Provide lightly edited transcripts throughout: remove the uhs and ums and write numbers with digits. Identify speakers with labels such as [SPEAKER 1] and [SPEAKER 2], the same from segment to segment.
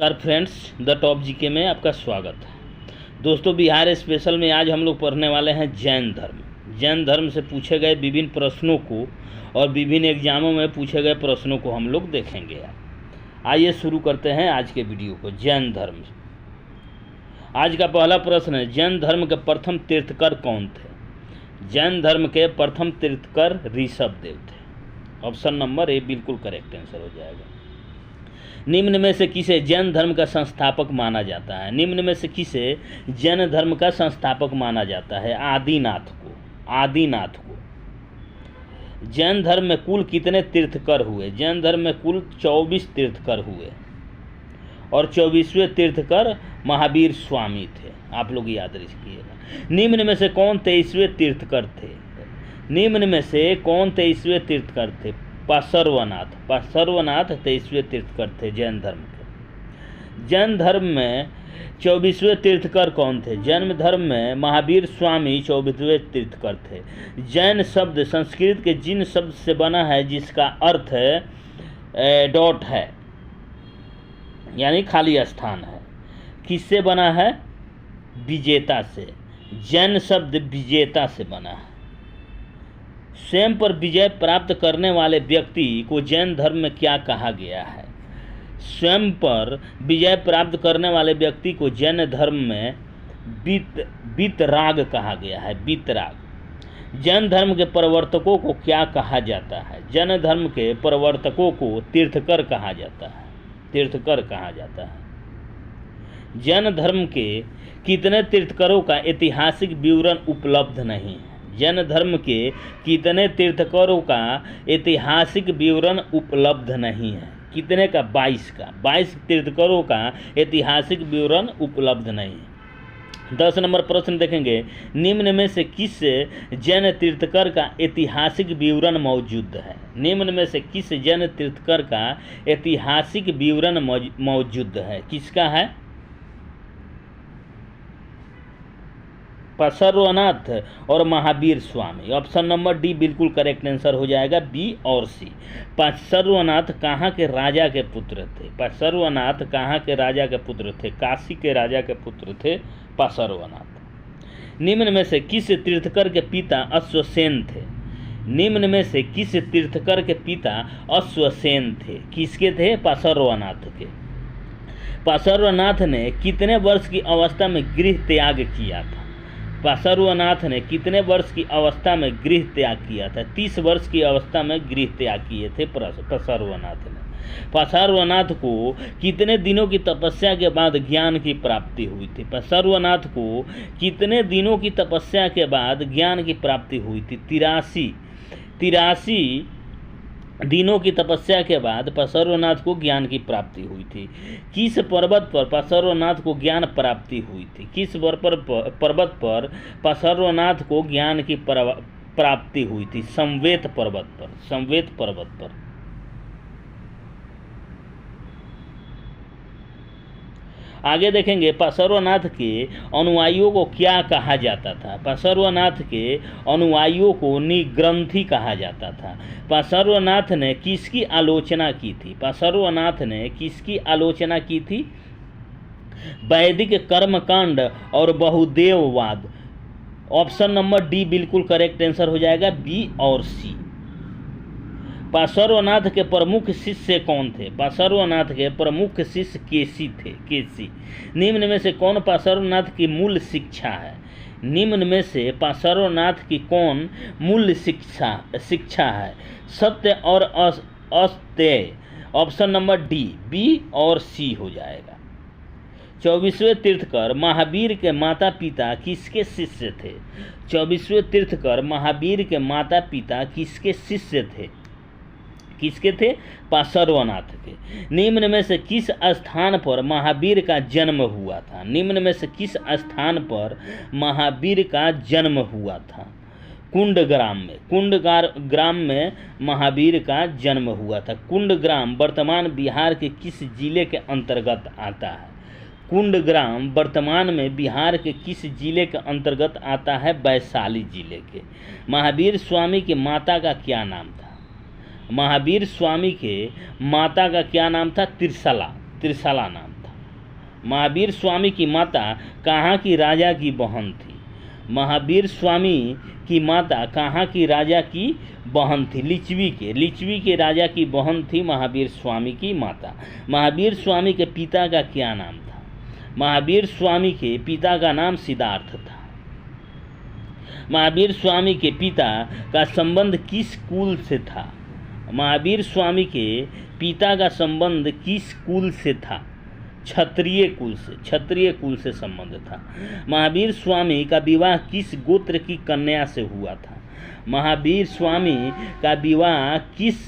[SPEAKER 1] नमस्कार friends, the top GK में आपका स्वागत है। दोस्तों, बिहार स्पेशल में आज हम लोग पढ़ने वाले हैं जैन धर्म। जैन धर्म से पूछे गए विभिन्न प्रश्नों को और विभिन्न एग्जामों में पूछे गए प्रश्नों को हम लोग देखेंगे। आइए शुरू करते हैं आज के वीडियो को। जैन धर्म, आज का पहला प्रश्न है, जैन धर्म के प्रथम तीर्थकर कौन थे? जैन धर्म के प्रथम तीर्थकर ऋषभ देव थे। ऑप्शन नंबर ए बिल्कुल करेक्ट आंसर हो जाएगा। निम्न में से किसे जैन धर्म का संस्थापक माना जाता है? निम्न में से किसे जैन धर्म का संस्थापक माना जाता है? आदिनाथ को। आदिनाथ को। जैन धर्म में कुल कितने तीर्थकर हुए? जैन धर्म में कुल 24 तीर्थकर हुए और 24वें तीर्थकर महावीर स्वामी थे। आप लोग याद रखिएगा। निम्न में से कौन 23वें तीर्थकर थे? निम्न में से कौन 23वें तीर्थकर थे? पार्श्वनाथ। पार्श्वनाथ 23वें तीर्थकर थे जैन धर्म के। जैन धर्म में 24वें तीर्थकर कौन थे? जैन धर्म में महावीर स्वामी 24वें तीर्थकर थे। जैन शब्द संस्कृत के जिन शब्द से बना है जिसका अर्थ डॉट है, यानी खाली स्थान है। किससे बना है? विजेता से। जैन शब्द विजेता से बना है। स्वयं पर विजय प्राप्त करने वाले व्यक्ति को जैन धर्म में क्या कहा गया है? स्वयं पर विजय प्राप्त करने वाले व्यक्ति को जैन धर्म में वीतराग कहा गया है। वीतराग। जैन धर्म के प्रवर्तकों को क्या कहा जाता है? जैन धर्म के प्रवर्तकों को तीर्थकर कहा जाता है। तीर्थकर कहा जाता है। जैन धर्म के कितने तीर्थकरों का ऐतिहासिक विवरण उपलब्ध नहीं है? जैन धर्म के कितने तीर्थकरों का ऐतिहासिक विवरण उपलब्ध नहीं है? कितने का? 22 का। 22 तीर्थकरों का ऐतिहासिक विवरण उपलब्ध नहीं है। 10 नंबर प्रश्न देखेंगे, निम्न में से किस जैन तीर्थकर का ऐतिहासिक विवरण मौजूद है? निम्न में से किस जैन तीर्थकर का ऐतिहासिक विवरण मौजूद है? किसका है? पार्श्वनाथ और Mahavir Swami. Option number D बिल्कुल करेक्ट आंसर हो जाएगा, बी और सी। पार्श्वनाथ कहाँ के राजा के पुत्र थे? पार्श्वनाथ कहाँ के राजा के पुत्र थे? काशी के राजा के पुत्र थे पार्श्वनाथ। निम्न में से किस तीर्थकर के पिता अश्वसेन थे? निम्न में से किस तीर्थकर के पिता अश्वसेन थे? किसके थे? पार्श्वनाथ के। पार्श्वनाथ ने कितने वर्ष की अवस्था में गृह त्याग किया था? पार्श्वनाथ ने कितने वर्ष की अवस्था में गृह त्याग किया था? 30 वर्ष की अवस्था में गृह त्याग किए थे पार्श्वनाथ ने। पार्श्वनाथ को कितने दिनों की तपस्या के बाद ज्ञान की प्राप्ति हुई थी? पार्श्वनाथ को कितने दिनों की तपस्या के बाद ज्ञान की प्राप्ति हुई थी? 83 दिनों की तपस्या के बाद पार्श्वनाथ को ज्ञान की प्राप्ति हुई थी। किस पर्वत पर पार्श्वनाथ को ज्ञान प्राप्ति हुई थी? किस पर्वत पर पार्श्वनाथ को ज्ञान की प्राप्ति हुई थी? संवेत पर्वत पर। संवेत पर्वत पर। आगे देखेंगे, पार्श्वनाथ के अनुयायियों को क्या कहा जाता था? पार्श्वनाथ के अनुयायियों को निग्रंथी कहा जाता था। पार्श्वनाथ ने किसकी आलोचना की थी? पार्श्वनाथ ने किसकी आलोचना की थी? वैदिक कर्मकांड और बहुदेववाद। ऑप्शन नंबर डी बिल्कुल करेक्ट आंसर हो जाएगा, बी और सी। पार्श्वनाथ के प्रमुख शिष्य कौन थे? पार्श्वनाथ के प्रमुख शिष्य केसी थे। केसी। निम्न में से कौन पार्श्वनाथ की मूल शिक्षा है? निम्न में से पार्श्वनाथ की कौन मूल शिक्षा है? सत्य और अस्तेय। ऑप्शन नंबर डी, बी और सी हो जाएगा। 24वें तीर्थकर महावीर के माता पिता किसके शिष्य थे? 24वें तीर्थकर महावीर के माता पिता किसके शिष्य थे? किसके थे? पार्श्वनाथ के। निम्न में से किस स्थान पर महावीर का जन्म हुआ था? निम्न में से किस स्थान पर महावीर का जन्म हुआ था? कुंडग्राम में। कुंडग्राम में महावीर का जन्म हुआ था। कुंडग्राम वर्तमान बिहार के किस जिले के अंतर्गत आता है? कुंडग्राम वर्तमान में बिहार के किस जिले के अंतर्गत आता है? वैशाली जिले के। महावीर स्वामी की माता का क्या नाम था? महावीर स्वामी के माता का क्या नाम था? त्रिशला नाम था। महावीर स्वामी की माता कहाँ की राजा की बहन थी? महावीर स्वामी की माता कहाँ की राजा की बहन थी? लिच्छवी के राजा की बहन थी महावीर स्वामी की माता। महावीर स्वामी के पिता का क्या नाम था? महावीर स्वामी के पिता का नाम सिद्धार्थ था। महावीर स्वामी के पिता का संबंध किस कुल से था? महावीर स्वामी के पिता का संबंध किस कुल से था? क्षत्रिय कुल से संबंध था। महावीर स्वामी का विवाह किस गोत्र की कन्या से हुआ था? महावीर स्वामी का विवाह किस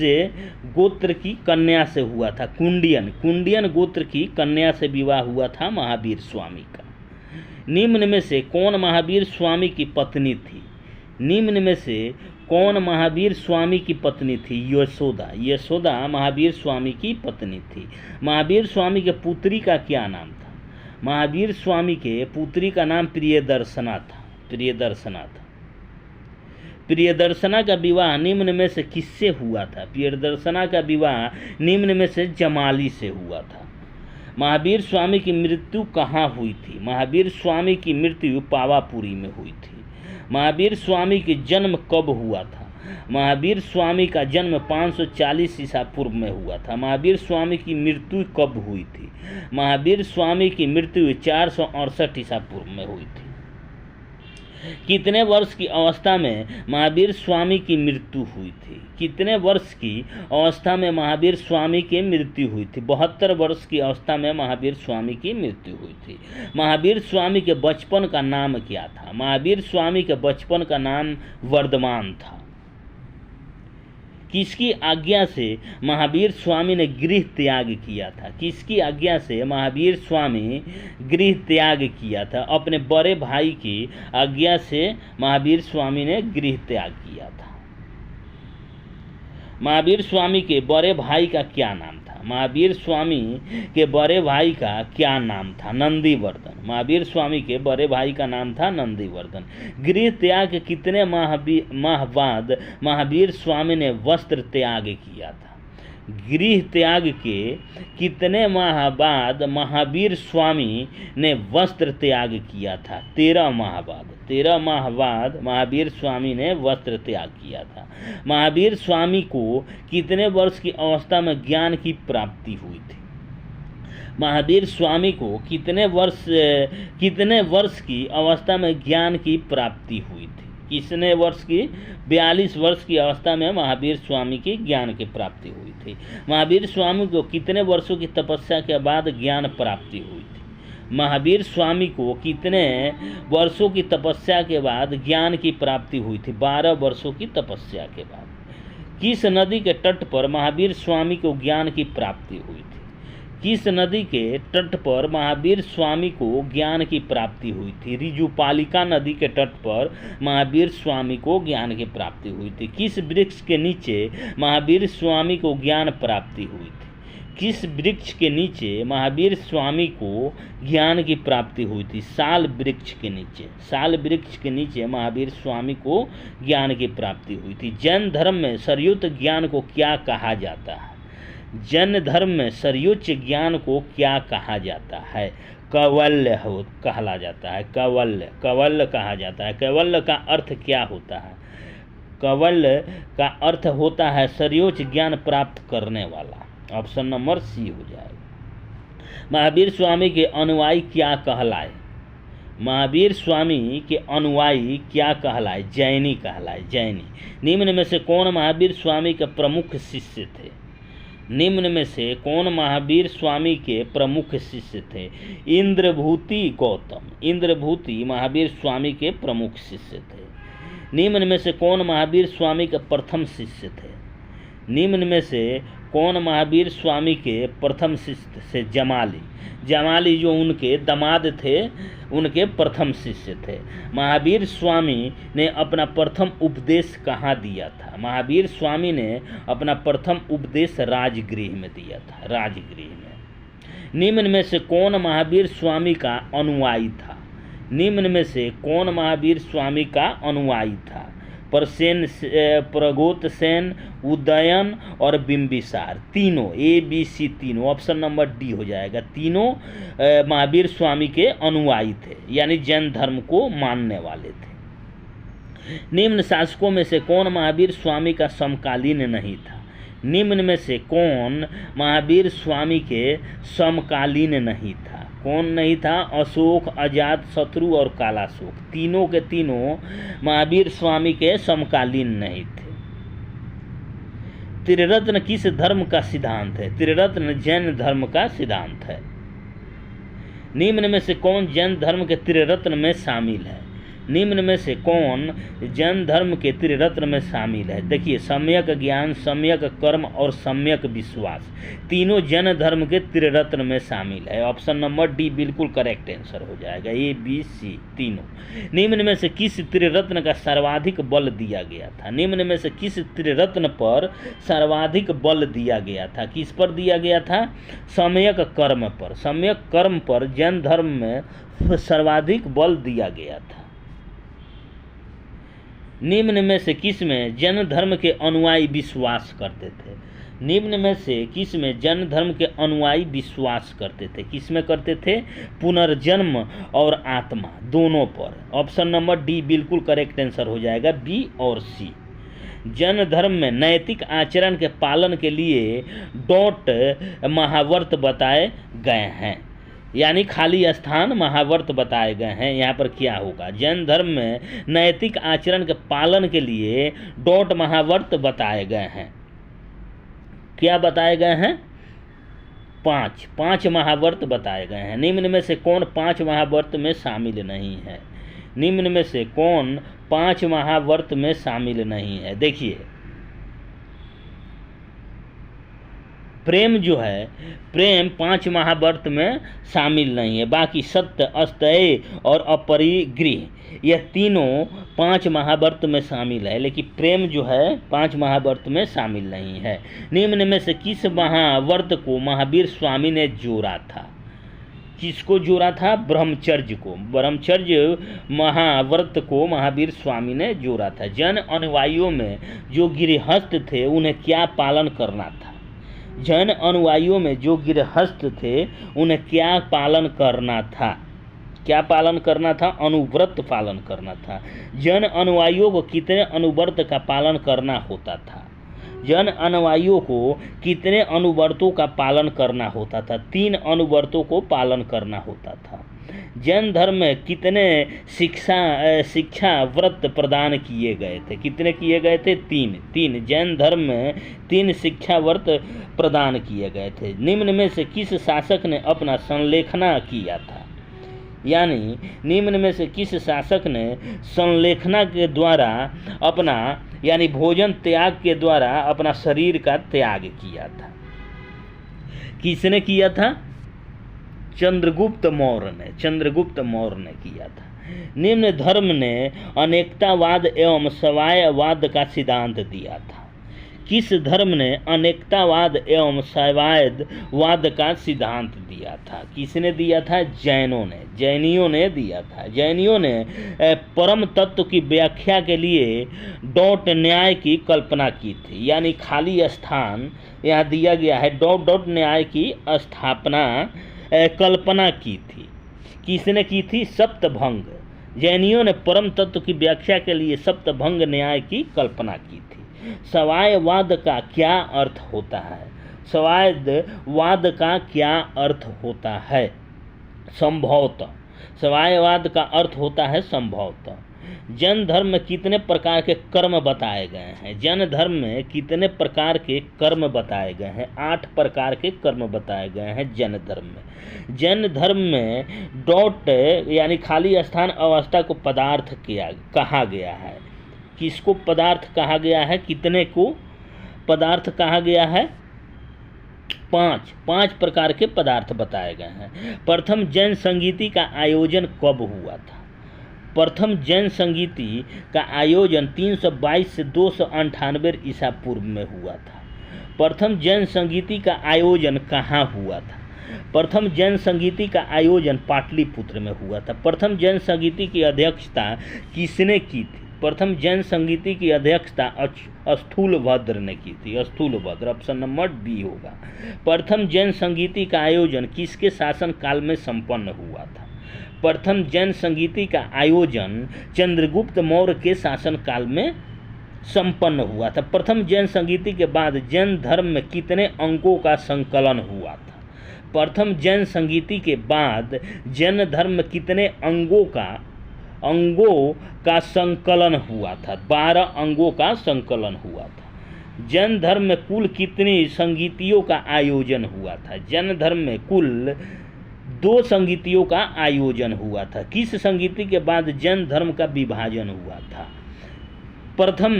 [SPEAKER 1] गोत्र की कन्या से हुआ था? कुंडियन गोत्र की कन्या से विवाह हुआ था महावीर स्वामी का। निम्न में से कौन महावीर स्वामी की पत्नी थी? निम्न में से कौन महावीर स्वामी की पत्नी थी? यशोदा महावीर स्वामी की पत्नी थी। महावीर स्वामी के पुत्री का क्या नाम था? महावीर स्वामी के पुत्री का नाम प्रियदर्शना था। प्रियदर्शना का विवाह निम्न में से किससे हुआ था? प्रियदर्शना का विवाह निम्न में से जमाली से हुआ था। महावीर स्वामी की मृत्यु कहाँ हुई थी? महावीर स्वामी की मृत्यु पावापुरी में हुई थी। महावीर स्वामी की जन्म कब हुआ था? महावीर स्वामी का जन्म 540 ईसा पूर्व में हुआ था। महावीर स्वामी की मृत्यु कब हुई थी? महावीर स्वामी की मृत्यु 468 ईसा पूर्व में हुई थी। कितने वर्ष की अवस्था में महावीर स्वामी की मृत्यु हुई थी? कितने वर्ष की अवस्था में महावीर स्वामी की मृत्यु हुई थी? 72 वर्ष की अवस्था में महावीर स्वामी की मृत्यु हुई थी। महावीर स्वामी के बचपन का नाम क्या था? महावीर स्वामी के बचपन का नाम वर्धमान था। किसकी आज्ञा से महावीर स्वामी ने गृह त्याग किया था? किसकी आज्ञा से महावीर स्वामी गृह त्याग किया था? अपने बड़े भाई की आज्ञा से महावीर स्वामी ने गृह त्याग किया था। महावीर स्वामी के बड़े भाई का क्या नाम था? महावीर स्वामी के बड़े भाई का क्या नाम था? नंदीवर्धन। महावीर स्वामी के बड़े भाई का नाम था नंदीवर्धन। गृह त्याग के कितने माह बाद महावीर स्वामी ने वस्त्र त्याग किया था? गृह त्याग के कितने माह बाद महावीर स्वामी ने वस्त्र त्याग किया था? 13 माह बाद। 13 माह बाद महावीर स्वामी ने वस्त्र त्याग किया था। महावीर स्वामी को कितने वर्ष की अवस्था में ज्ञान की प्राप्ति हुई थी? महावीर स्वामी को कितने वर्ष की अवस्था में ज्ञान की प्राप्ति हुई थी? किसने वर्ष की? 42 वर्ष की अवस्था में महावीर स्वामी की ज्ञान की प्राप्ति हुई थी। महावीर स्वामी को कितने वर्षों की तपस्या के बाद ज्ञान प्राप्ति हुई थी? महावीर स्वामी को कितने वर्षों की तपस्या के बाद ज्ञान की प्राप्ति हुई थी? 12 वर्षों की तपस्या के बाद। किस नदी के तट पर महावीर स्वामी को ज्ञान की प्राप्ति हुई थी? किस नदी के तट पर महावीर स्वामी को ज्ञान की प्राप्ति हुई थी? ऋजुपालिका नदी के तट पर महावीर स्वामी को ज्ञान की प्राप्ति हुई थी। किस वृक्ष के नीचे महावीर स्वामी को ज्ञान प्राप्ति हुई थी? किस वृक्ष के नीचे महावीर स्वामी को ज्ञान की प्राप्ति हुई थी? साल वृक्ष के नीचे महावीर स्वामी को ज्ञान की प्राप्ति हुई थी। जैन धर्म में सर्वोच्च ज्ञान को क्या कहा जाता है? जैन धर्म में सर्वोच्च ज्ञान को क्या कहा जाता है? कैवल्य कहला जाता है। कैवल्य कहा जाता है। कैवल्य का अर्थ क्या होता है? कैवल्य का अर्थ होता है सर्वोच्च ज्ञान प्राप्त करने वाला। ऑप्शन नंबर सी हो जाएगा। महावीर स्वामी के अनुयायी क्या कहलाए? महावीर स्वामी के अनुयायी क्या कहलाए? जैनी कहलाए। जैनी। निम्न में से कौन महावीर स्वामी के प्रमुख शिष्य थे? निम्न में से कौन महावीर स्वामी के प्रमुख शिष्य थे? इंद्रभूति गौतम। इंद्रभूति महावीर स्वामी के प्रमुख शिष्य थे। निम्न में से कौन महावीर स्वामी के प्रथम शिष्य थे? निम्न में से कौन महावीर स्वामी के प्रथम शिष्य से? जमाली जो उनके दामाद थे, उनके प्रथम शिष्य थे। महावीर स्वामी ने अपना प्रथम उपदेश कहाँ दिया था? महावीर स्वामी ने अपना प्रथम उपदेश राजगृह में दिया था। राजगृह में। निम्न में से कौन महावीर स्वामी का अनुयायी था? निम्न में से कौन महावीर स्वामी का अनुयायी था? प्रसेन, प्रगोतसेन, उदयन और बिंबिसार, तीनों ABC तीनों, ऑप्शन नंबर डी हो जाएगा। तीनों महावीर स्वामी के अनुयायी थे, यानी जैन धर्म को मानने वाले थे। निम्न शासकों में से कौन महावीर स्वामी का समकालीन नहीं था? निम्न में से कौन महावीर स्वामी के समकालीन नहीं था? कौन नहीं था? अशोक, अजात शत्रु और कालाशोक, तीनों के तीनों महावीर स्वामी के समकालीन नहीं थे। त्रिरत्न किस धर्म का सिद्धांत है? त्रिरत्न जैन धर्म का सिद्धांत है। निम्न में से कौन जैन धर्म के त्रिरत्न में शामिल है? निम्न में से कौन जैन धर्म के त्रिरत्न में शामिल है? देखिए, सम्यक ज्ञान, सम्यक कर्म और सम्यक विश्वास, तीनों जैन धर्म के त्रिरत्न में शामिल है। ऑप्शन नंबर डी बिल्कुल करेक्ट आंसर हो जाएगा, ABC तीनों। निम्न में से किस त्रिरत्न का सर्वाधिक बल दिया गया था? निम्न में से किस त्रिरत्न पर सर्वाधिक बल दिया गया था? किस पर दिया गया था? सम्यक कर्म पर। सम्यक कर्म पर जैन धर्म में सर्वाधिक बल दिया गया था। निम्न में से किस में जैन धर्म के अनुयायी विश्वास करते थे? निम्न में से किस में जैन धर्म के अनुयायी विश्वास करते थे? किस में करते थे? पुनर्जन्म और आत्मा, दोनों पर। ऑप्शन नंबर डी बिल्कुल करेक्ट आंसर हो जाएगा, B और C। जैन धर्म में नैतिक आचरण के पालन के लिए डॉट महावर्त बताए गए हैं, यानी खाली स्थान महावर्त बताए गए हैं। यहाँ पर क्या होगा? जैन धर्म में नैतिक आचरण के पालन के लिए डॉट महावर्त बताए गए हैं। क्या बताए गए हैं? 5 महावर्त बताए गए हैं। निम्न में से कौन 5 महावर्त में शामिल नहीं है? निम्न में से कौन 5 महावर्त में शामिल नहीं है? देखिए, प्रेम जो है, प्रेम 5 महावर्त में शामिल नहीं है। बाकी सत्य, अस्तय और अपरिग्रह, यह तीनों 5 महावर्त में शामिल है, लेकिन प्रेम जो है 5 महावर्त में शामिल नहीं है। निम्न में से किस महावर्त को महावीर स्वामी ने जोड़ा था? किसको जोड़ा था? ब्रह्मचर्य को। ब्रह्मचर्य महाव्रत को महावीर स्वामी ने जोड़ा था। जैन अनुयायियों में जो गृहस्थ थे उन्हें क्या पालन करना था? जैन अनुयायियों में जो गृहस्थ थे उन्हें क्या पालन करना था? क्या पालन करना था? अनुव्रत पालन करना था। जैन अनुयायियों को कितने अनुव्रत का पालन करना होता था? जैन अनुयायियों को कितने अनुव्रतों का पालन करना होता था? 3 अनुव्रतों को पालन करना होता था। जैन धर्म में कितने शिक्षा व्रत प्रदान किए गए थे? कितने किए गए थे? 3। जैन धर्म में 3 शिक्षा व्रत प्रदान किए गए थे। निम्न में से किस शासक ने अपना संलेखना किया था? यानी निम्न में से किस शासक ने संलेखना के द्वारा अपना, यानी भोजन त्याग के द्वारा अपना शरीर का त्याग किया था? किसने किया था? चंद्रगुप्त मौर्य ने। चंद्रगुप्त मौर्य ने किया था। निम्न धर्म ने अनेकतावाद एवं सवायवाद का सिद्धांत दिया था। किस धर्म ने अनेकतावाद एवं सवायवाद का सिद्धांत दिया था? किसने दिया था? जैनों ने। जैनियों ने दिया था। जैनियों ने परम तत्व की व्याख्या के लिए डॉट न्याय की कल्पना की थी, यानी खाली स्थान यहाँ दिया गया है, डॉट न्याय की स्थापना कल्पना की थी। किसने की थी? सप्तभंग। जैनियों ने परम तत्व की व्याख्या के लिए सप्तभंग न्याय की कल्पना की थी। सवायवाद का क्या अर्थ होता है? सवायवाद का क्या अर्थ होता है? संभवतः। सवायवाद का अर्थ होता है संभवतः। जैन धर्म में कितने प्रकार के कर्म बताए गए हैं? जैन धर्म में कितने प्रकार के कर्म बताए गए हैं? 8 प्रकार के कर्म बताए गए हैं जैन धर्म में। जैन धर्म में डॉट यानी खाली स्थान अवस्था को पदार्थ कहा गया है। किसको पदार्थ कहा गया है? कितने को पदार्थ कहा गया है? 5 प्रकार के पदार्थ बताए गए हैं। प्रथम जैन संगीति का आयोजन कब हुआ था? प्रथम जैन संगीति का आयोजन 322 से 298 ईसा पूर्व में हुआ था। प्रथम जैन संगीति का आयोजन कहाँ हुआ था? प्रथम जैन संगीति का आयोजन पाटलिपुत्र में हुआ था। प्रथम जैन संगीति की अध्यक्षता किसने की थी? प्रथम जैन संगीति की अध्यक्षता स्थूलभद्र ने की थी। स्थूलभद्र, ऑप्शन नंबर डी होगा। प्रथम जैन संगीति का आयोजन किसके शासन काल में संपन्न हुआ था? प्रथम जैन संगीति का आयोजन चंद्रगुप्त मौर्य के शासन काल में संपन्न हुआ था। प्रथम जैन संगीति के बाद जैन धर्म में कितने अंगों का संकलन हुआ था? प्रथम जैन संगीति के बाद जैन धर्म में कितने अंगों का संकलन हुआ था? 12 अंगों का संकलन हुआ था। जैन धर्म में कुल कितनी संगीतियों का आयोजन हुआ था? जैन धर्म में कुल 2 संगीतियों का आयोजन हुआ था। किस संगीति के बाद जैन धर्म का विभाजन हुआ था? प्रथम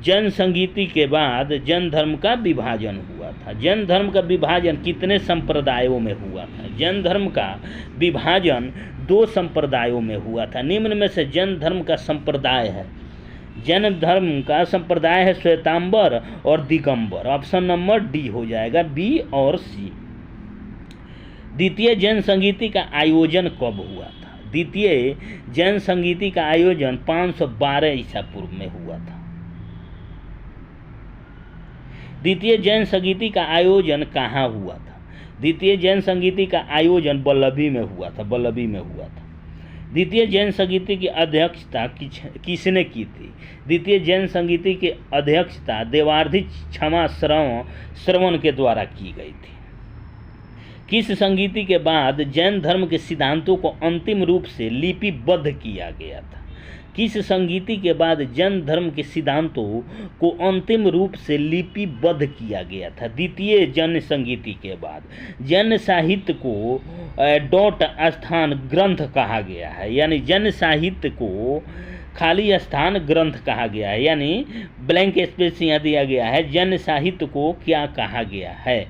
[SPEAKER 1] जैन संगीति के बाद जैन धर्म का विभाजन हुआ था। जैन धर्म का विभाजन कितने संप्रदायों में हुआ था? जैन धर्म का विभाजन 2 संप्रदायों में हुआ था। निम्न में से जैन धर्म का संप्रदाय है, जैन धर्म का संप्रदाय है श्वेतांबर और दिगंबर। ऑप्शन नंबर डी हो जाएगा, बी और सी। द्वितीय जैन संगीति का आयोजन कब हुआ था? द्वितीय जैन संगीति का आयोजन 512 ईसा पूर्व में हुआ था। द्वितीय जैन संगीति का आयोजन कहाँ हुआ था? द्वितीय जैन संगीति का आयोजन वल्लभी में हुआ था। वल्लभी में हुआ था। द्वितीय जैन संगीति की अध्यक्षता किसने की थी? द्वितीय जैन संगीति की अध्यक्षता देवार्धी क्षमा श्रवण के द्वारा की गई थी। किस संगीति के बाद जैन धर्म के सिद्धांतों को अंतिम रूप से लिपिबद्ध किया गया था? किस संगीति के बाद जैन धर्म के सिद्धांतों को अंतिम रूप से लिपिबद्ध किया गया था? द्वितीय जैन संगीति के बाद। जैन साहित्य को डॉट स्थान ग्रंथ कहा गया है, यानी जैन साहित्य को खाली स्थान ग्रंथ कहा गया है, यानी ब्लैंक स्पेस यहाँ दिया गया है। जैन साहित्य को क्या कहा गया है?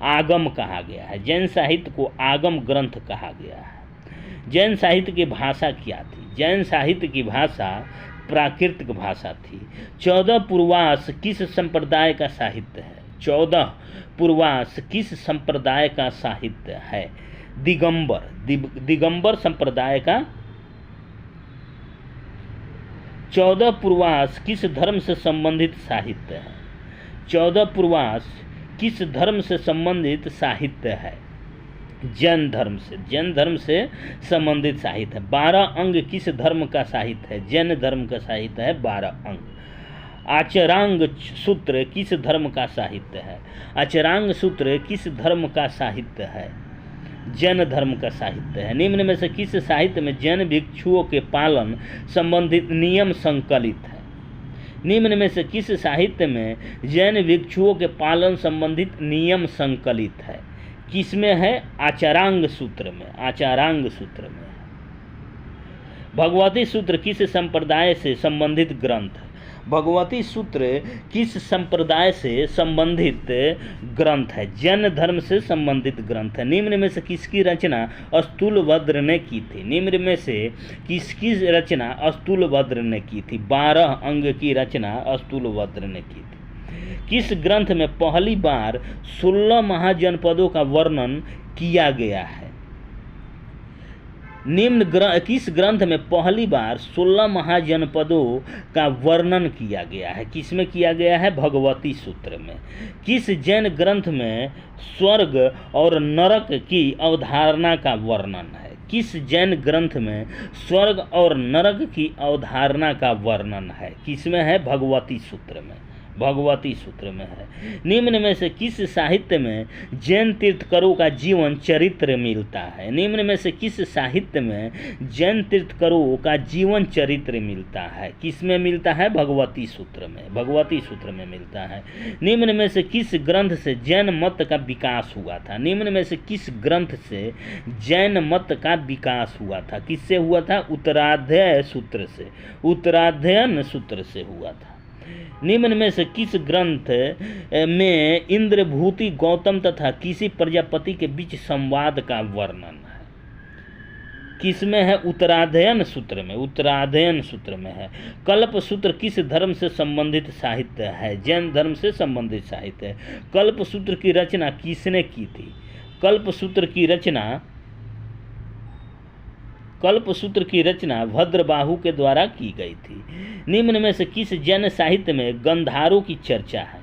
[SPEAKER 1] आगम कहा गया है। जैन साहित्य को आगम ग्रंथ कहा गया है। जैन साहित्य की भाषा क्या थी? जैन साहित्य की भाषा प्राकृतिक भाषा थी। 14 पूर्वास किस संप्रदाय का साहित्य है? 14 पूर्वास किस संप्रदाय का साहित्य है? दिगंबर संप्रदाय का। 14 पूर्वास किस धर्म से संबंधित साहित्य है? 14 पूर्वास किस धर्म से संबंधित साहित्य है? जैन धर्म से। जैन धर्म से संबंधित साहित्य है। 12 अंग किस धर्म का साहित्य है? जैन धर्म का साहित्य है 12 अंग। आचरांग सूत्र किस धर्म का साहित्य है? आचरांग सूत्र किस धर्म का साहित्य है? जैन धर्म का साहित्य है। निम्न में से किस साहित्य में जैन भिक्षुओं के पालन संबंधित नियम संकलित है? निम्न में से किस साहित्य में जैन भिक्षुओं के पालन संबंधित नियम संकलित है? किसमें है? आचरांग सूत्र में। आचरांग सूत्र में। भगवती सूत्र किस संप्रदाय से संबंधित ग्रंथ है? भगवती सूत्र किस संप्रदाय से संबंधित ग्रंथ है? जैन धर्म से संबंधित ग्रंथ है। निम्न में से किसकी रचना स्थूलभद्र ने की थी? निम्न में से किसकी रचना स्थूलभद्र ने की थी? 12 अंग की रचना स्थूलभद्र ने की थी। किस ग्रंथ में पहली बार 16 महाजनपदों का वर्णन किया गया है? किस ग्रंथ में पहली बार 16 महाजनपदों का वर्णन किया गया है? किसमें किया गया है? भगवती सूत्र में। किस जैन ग्रंथ में स्वर्ग और नरक की अवधारणा का वर्णन है? किस जैन ग्रंथ में स्वर्ग और नरक की अवधारणा का वर्णन है? किसमें है? भगवती सूत्र में। भगवती सूत्र में है। निम्न में से किस साहित्य में जैन तीर्थकरों का जीवन चरित्र मिलता है? निम्न में से किस साहित्य में जैन तीर्थकरों का जीवन चरित्र मिलता है? किसमें मिलता है? भगवती सूत्र में। भगवती सूत्र में मिलता है। निम्न में से किस ग्रंथ से जैन मत का विकास हुआ था? निम्न में से किस ग्रंथ से जैन मत का विकास हुआ था? किससे हुआ था? उत्तराध्याय सूत्र से। उत्तराध्ययन सूत्र से हुआ था। निम्न में से किस ग्रंथ में इंद्रभूति गौतम तथा किसी प्रजापति के बीच संवाद का वर्णन है? किसमें है? उत्तराध्ययन सूत्र में। उत्तराध्ययन सूत्र में है। कल्प सूत्र किस धर्म से संबंधित साहित्य है? जैन धर्म से संबंधित साहित्य है। कल्प सूत्र की रचना किसने की थी? कल्प सूत्र की रचना कल्पसूत्र की रचना भद्रबाहु के द्वारा की गई थी। निम्न में से किस जैन साहित्य में गंधारों की चर्चा है?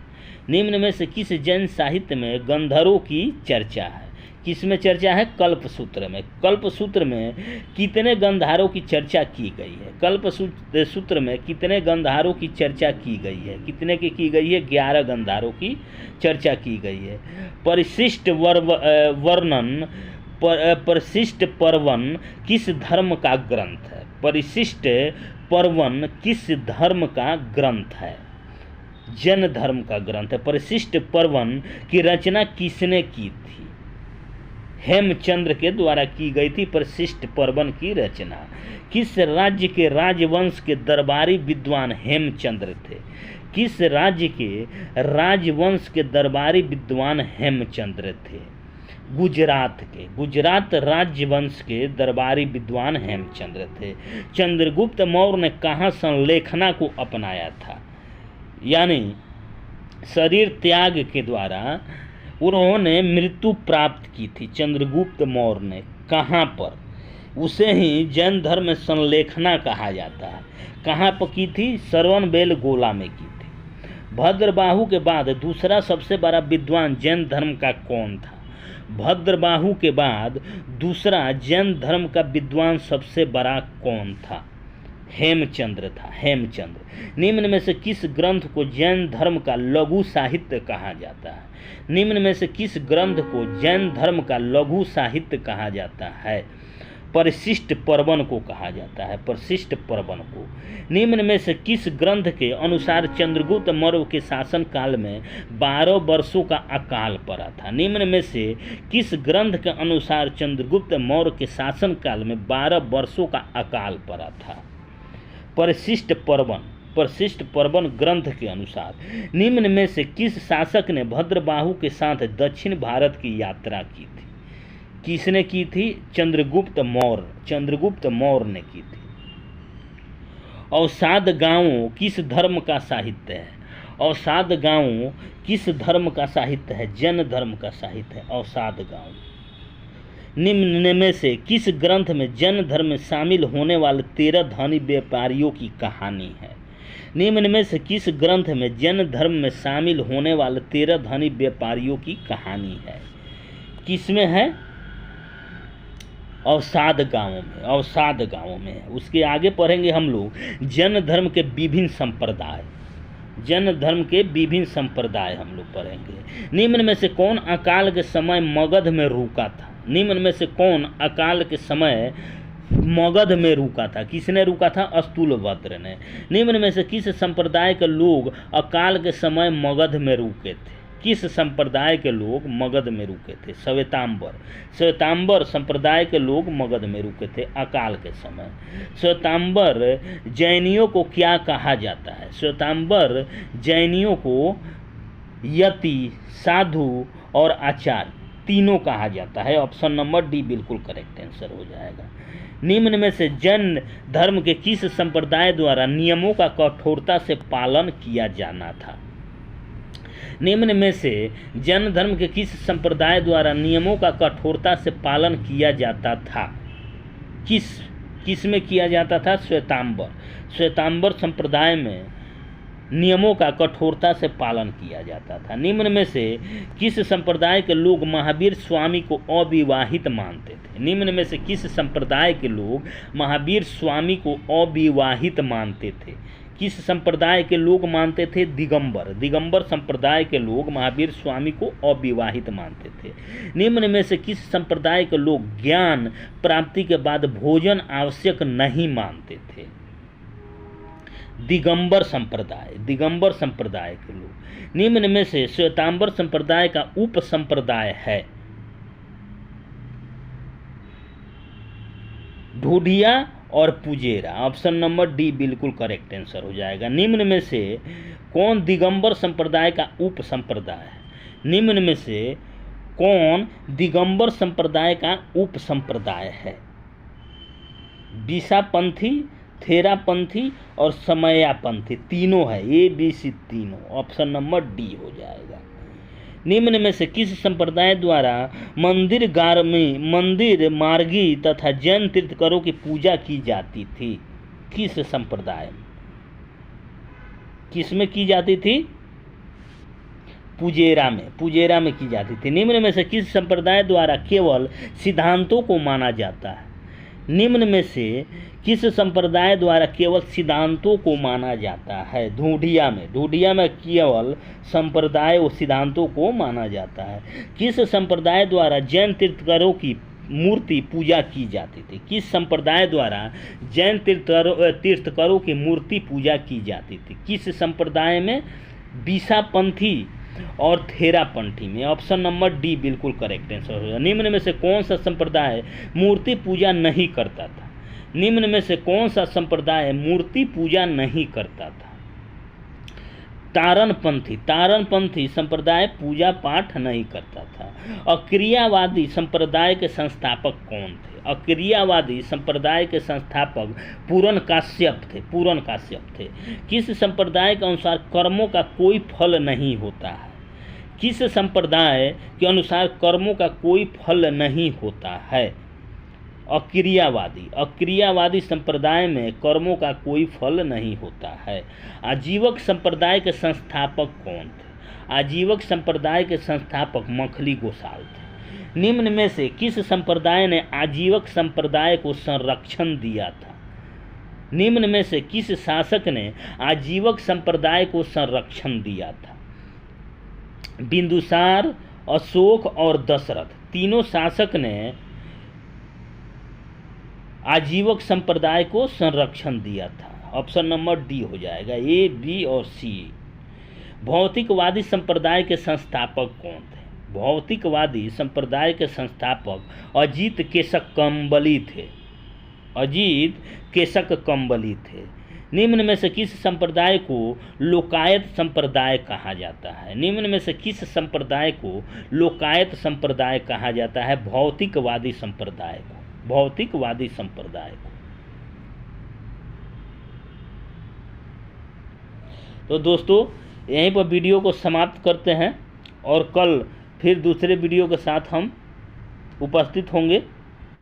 [SPEAKER 1] निम्न में से किस जैन साहित्य में गंधर्वों की चर्चा है? किस में चर्चा है? कल्पसूत्र में। कल्पसूत्र में कितने गंधारों की चर्चा की गई है? कल्पसूत्र में कितने गंधारों की चर्चा की गई है? कितने की गई है? 11 गंधारों की चर्चा की गई है। परिशिष्ट वर्णन परिशिष्ट पर्वन किस धर्म का ग्रंथ है? परिशिष्ट पर्वन किस धर्म का ग्रंथ है? जैन धर्म का ग्रंथ है। परिशिष्ट पर्वन की रचना किसने की थी? हेमचंद्र के द्वारा की गई थी परिशिष्ट पर्वन की रचना। किस राज्य के राजवंश के दरबारी विद्वान हेमचंद्र थे? किस राज्य के राजवंश के दरबारी विद्वान हेमचंद्र थे? गुजरात के। गुजरात राजवंश के दरबारी विद्वान हेमचंद्र थे। चंद्रगुप्त मौर्य ने कहाँ संलेखना को अपनाया था? यानी शरीर त्याग के द्वारा उन्होंने मृत्यु प्राप्त की थी। चंद्रगुप्त मौर्य ने कहाँ पर? उसे ही जैन धर्म में संलेखना कहा जाता है। कहाँ पर की थी? श्रवणबेलगोला में की थी। भद्रबाहु के बाद दूसरा सबसे बड़ा विद्वान जैन धर्म का कौन था? भद्रबाहु के बाद दूसरा जैन धर्म का विद्वान सबसे बड़ा कौन था? हेमचंद्र था। हेमचंद्र। निम्न में से किस ग्रंथ को जैन धर्म का लघु साहित्य कहा जाता है? निम्न में से किस ग्रंथ को जैन धर्म का लघु साहित्य कहा जाता है? परिशिष्ट पर्वन को कहा जाता है। परिशिष्ट पर्वन को। निम्न में से किस ग्रंथ के अनुसार चंद्रगुप्त मौर्य के शासन काल में 12 वर्षों का अकाल पड़ा था? निम्न में से किस ग्रंथ के अनुसार चंद्रगुप्त मौर्य के शासन काल में 12 वर्षों का अकाल पड़ा था? परिशिष्ट पर्वन। परिशिष्ट पर्वन ग्रंथ के अनुसार। निम्न में से किस शासक ने भद्रबाहु के साथ दक्षिण भारत की यात्रा की थी? किसने की थी? चंद्रगुप्त मौर्य। चंद्रगुप्त मौर्य ने की थी। अवसाद गांवों किस धर्म का साहित्य है? अवसाद गांवों किस धर्म का साहित्य है? जैन धर्म का साहित्य है अवसाद गांव। निम्न में से किस ग्रंथ में जैन धर्म में शामिल होने वाले 13 धनी व्यापारियों की कहानी है? निम्न में से किस ग्रंथ में जैन धर्म में शामिल होने वाले 13 धनी व्यापारियों की कहानी है? किसमें है? अवसाद गांवों में। अवसाद गांवों में है। उसके आगे पढ़ेंगे हम लोग जैन धर्म के विभिन्न संप्रदाय। जैन धर्म के विभिन्न संप्रदाय हम लोग पढ़ेंगे। निम्न में से कौन अकाल के समय मगध में रुका था? निम्न में से कौन अकाल के समय मगध में रुका था? किसने रुका था? अस्तुलभद्र ने। निम्न में से किस संप्रदाय के लोग अकाल के समय मगध में रुके थे? किस संप्रदाय के लोग मगध में रुके थे? श्वेतांबर। श्वेतांबर संप्रदाय के लोग मगध में रुके थे अकाल के समय। श्वेतांबर जैनियों को क्या कहा जाता है? श्वेतांबर जैनियों को यति, साधु और आचार्य तीनों कहा जाता है। ऑप्शन नंबर डी बिल्कुल करेक्ट आंसर हो जाएगा। निम्न में से जैन धर्म के किस संप्रदाय द्वारा नियमों का कठोरता से पालन किया जाना था? निम्न में से जैन धर्म के किस संप्रदाय द्वारा नियमों का कठोरता से पालन किया जाता था? किस में किया जाता था? श्वेतांबर। श्वेतांबर संप्रदाय में नियमों का कठोरता से पालन किया जाता था। निम्न में से किस संप्रदाय के लोग महावीर स्वामी को अविवाहित मानते थे? निम्न में से किस संप्रदाय के लोग महावीर स्वामी को अविवाहित मानते थे? किस संप्रदाय के लोग मानते थे? दिगंबर। दिगंबर संप्रदाय के लोग महावीर स्वामी को अविवाहित मानते थे। निम्न में से किस संप्रदाय के लोग ज्ञान प्राप्ति के बाद भोजन आवश्यक नहीं मानते थे? दिगंबर संप्रदाय। दिगंबर संप्रदाय के लोग। निम्न में से श्वेतांबर संप्रदाय का उप संप्रदाय है ढूढ़िया और पुजेरा। ऑप्शन नंबर डी बिल्कुल करेक्ट आंसर हो जाएगा। निम्न में से कौन दिगंबर संप्रदाय का उप संप्रदाय है? निम्न में से कौन दिगंबर संप्रदाय का उप संप्रदाय है? बीसापंथी, थेरापंथी और समयापंथी तीनों है। ए बी सी तीनों। ऑप्शन नंबर डी हो जाएगा। निम्न में से किस संप्रदाय द्वारा मंदिर मार्गी तथा जैन तीर्थंकरों की पूजा की जाती थी? किस संप्रदाय में? किसमें की जाती थी? पुजेरा में की जाती थी। निम्न में से किस संप्रदाय द्वारा केवल सिद्धांतों को माना जाता है? निम्न में से किस संप्रदाय द्वारा केवल सिद्धांतों को माना जाता है? ढूंढिया में केवल संप्रदाय और सिद्धांतों को माना जाता है। किस संप्रदाय द्वारा जैन तीर्थंकरों की मूर्ति पूजा की जाती थी? किस संप्रदाय द्वारा जैन तीर्थंकरों की मूर्ति पूजा की जाती थी? किस संप्रदाय में? बीसापंथी और थेरापंथी में। ऑप्शन नंबर डी बिल्कुल करेक्ट आंसर होगा। निम्न में से कौन सा संप्रदाय मूर्ति पूजा नहीं करता था? निम्न में से कौन सा संप्रदाय मूर्ति पूजा नहीं करता था? तारणपंथी संप्रदाय पूजा पाठ नहीं करता था। अक्रियावादी संप्रदाय के संस्थापक कौन थे? अक्रियावादी संप्रदाय के संस्थापक पूरन काश्यप थे। किस संप्रदाय के अनुसार कर्मों का कोई फल नहीं होता है? किस संप्रदाय के अनुसार कर्मों का कोई फल नहीं होता है? अक्रियावादी संप्रदाय में कर्मों का कोई फल नहीं होता है। आजीवक संप्रदाय के संस्थापक कौन थे? आजीवक संप्रदाय के संस्थापक मखली गोसाल थे। निम्न में से किस संप्रदाय ने आजीवक संप्रदाय को संरक्षण दिया था? निम्न में से किस शासक ने आजीवक संप्रदाय को संरक्षण दिया था? बिंदुसार, अशोक और दशरथ तीनों शासक ने आजीवक संप्रदाय को संरक्षण दिया था। ऑप्शन नंबर डी हो जाएगा, ए, बी और सी। भौतिकवादी संप्रदाय के संस्थापक कौन थे? भौतिकवादी संप्रदाय के संस्थापक अजीत केशक कंबली थे। निम्न में से किस संप्रदाय को लोकायत संप्रदाय कहा जाता है? निम्न में से किस संप्रदाय को लोकायत संप्रदाय कहा जाता है? भौतिकवादी संप्रदाय को। तो दोस्तों यहीं पर वीडियो को समाप्त करते हैं और कल फिर दूसरे वीडियो के साथ हम उपस्थित होंगे।